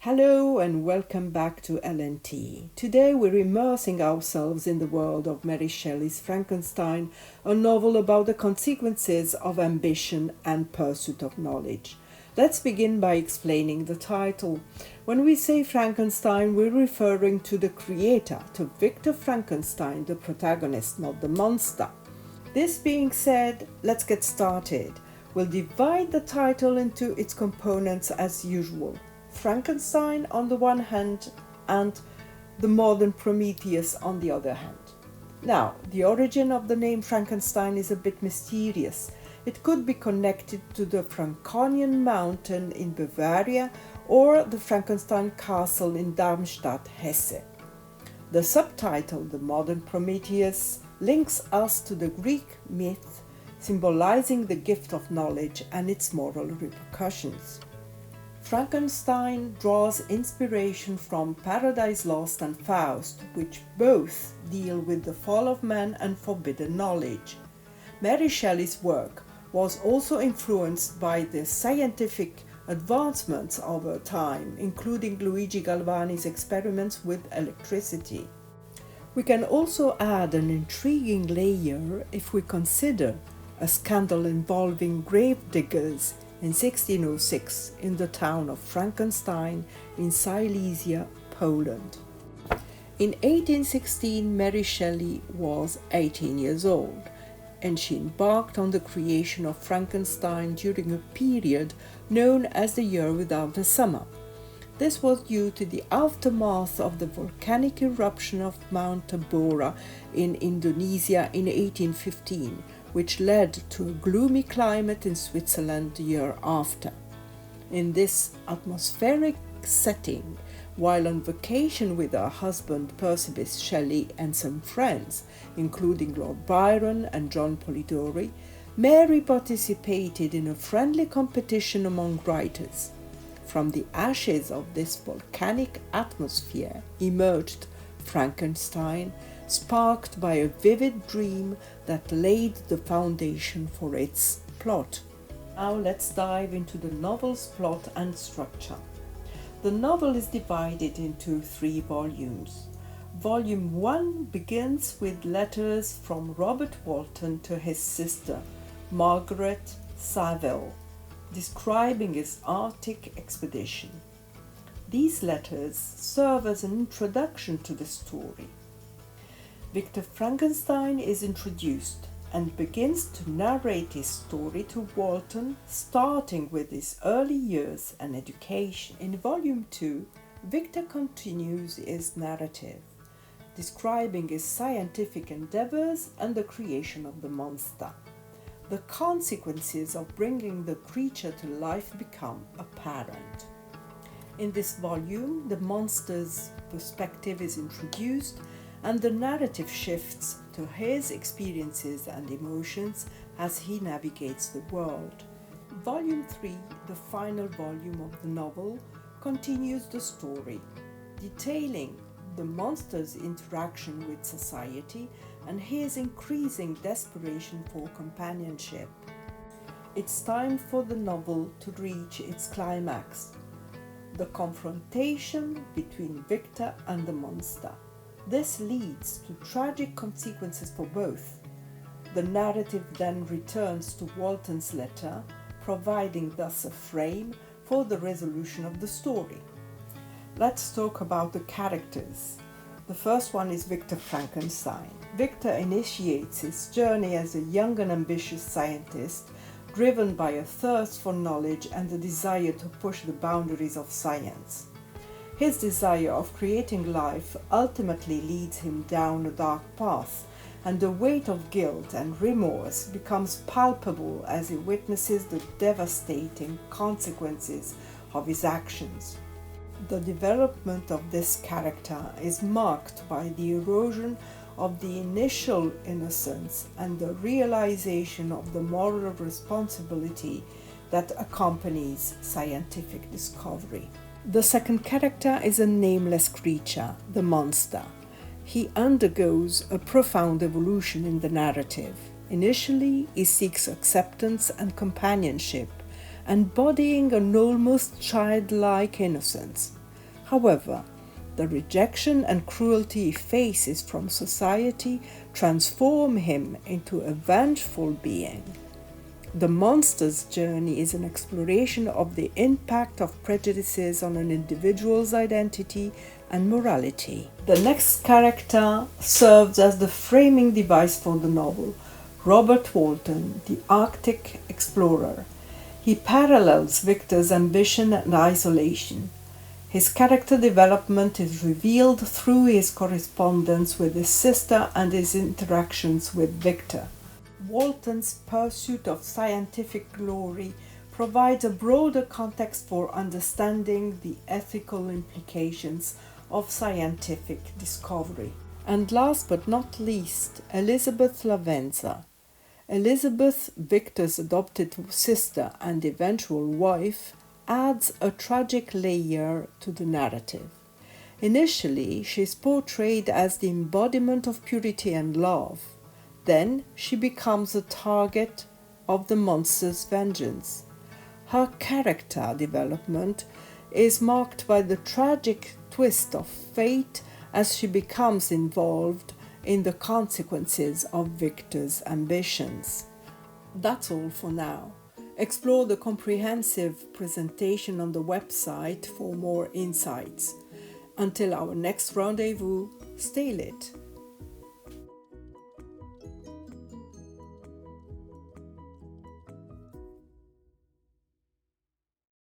Hello and welcome back to LNT. Today we're immersing ourselves in the world of Mary Shelley's Frankenstein, a novel about the consequences of ambition and pursuit of knowledge. Let's begin by explaining the title. When we say Frankenstein, we're referring to the creator, to Victor Frankenstein, the protagonist, not the monster. This being said, let's get started. We'll divide the title into its components as usual. Frankenstein on the one hand and the Modern Prometheus on the other hand. Now, the origin of the name Frankenstein is a bit mysterious. It could be connected to the Franconian mountain in Bavaria or the Frankenstein castle in Darmstadt, Hesse. The subtitle, The Modern Prometheus, links us to the Greek myth symbolizing the gift of knowledge and its moral repercussions. Frankenstein draws inspiration from Paradise Lost and Faust, which both deal with the fall of man and forbidden knowledge. Mary Shelley's work was also influenced by the scientific advancements of her time, including Luigi Galvani's experiments with electricity. We can also add an intriguing layer if we consider a scandal involving gravediggers in 1606 in the town of Frankenstein in Silesia, Poland. In 1816, Mary Shelley was 18 years old, and she embarked on the creation of Frankenstein during a period known as the Year Without a Summer. This was due to the aftermath of the volcanic eruption of Mount Tambora in Indonesia in 1815, which led to a gloomy climate in Switzerland the year after. In this atmospheric setting, while on vacation with her husband Percy Shelley and some friends, including Lord Byron and John Polidori, Mary participated in a friendly competition among writers. From the ashes of this volcanic atmosphere emerged Frankenstein, sparked by a vivid dream that laid the foundation for its plot. Now let's dive into the novel's plot and structure. The novel is divided into 3 volumes. Volume 1 begins with letters from Robert Walton to his sister, Margaret Saville, describing his Arctic expedition. These letters serve as an introduction to the story. Victor Frankenstein is introduced and begins to narrate his story to Walton, starting with his early years and education. In Volume 2, Victor continues his narrative, describing his scientific endeavors and the creation of the monster. The consequences of bringing the creature to life become apparent. In this volume, the monster's perspective is introduced and the narrative shifts to his experiences and emotions as he navigates the world. Volume 3, the final volume of the novel, continues the story, detailing the monster's interaction with society and his increasing desperation for companionship. It's time for the novel to reach its climax, the confrontation between Victor and the monster. This leads to tragic consequences for both. The narrative then returns to Walton's letter, providing thus a frame for the resolution of the story. Let's talk about the characters. The first one is Victor Frankenstein. Victor initiates his journey as a young and ambitious scientist, driven by a thirst for knowledge and the desire to push the boundaries of science. His desire of creating life ultimately leads him down a dark path, and the weight of guilt and remorse becomes palpable as he witnesses the devastating consequences of his actions. The development of this character is marked by the erosion of the initial innocence and the realization of the moral responsibility that accompanies scientific discovery. The second character is a nameless creature, the monster. He undergoes a profound evolution in the narrative. Initially, he seeks acceptance and companionship, embodying an almost childlike innocence. However, the rejection and cruelty he faces from society transform him into a vengeful being. The monster's journey is an exploration of the impact of prejudices on an individual's identity and morality. The next character serves as the framing device for the novel, Robert Walton, the Arctic explorer. He parallels Victor's ambition and isolation. His character development is revealed through his correspondence with his sister and his interactions with Victor. Walton's pursuit of scientific glory provides a broader context for understanding the ethical implications of scientific discovery. And last but not least, Elizabeth Lavenza. Elizabeth, Victor's adopted sister and eventual wife, adds a tragic layer to the narrative. Initially, she is portrayed as the embodiment of purity and love. Then she becomes a target of the monster's vengeance. Her character development is marked by the tragic twist of fate as she becomes involved in the consequences of Victor's ambitions. That's all for now. Explore the comprehensive presentation on the website for more insights. Until our next rendezvous, stay lit.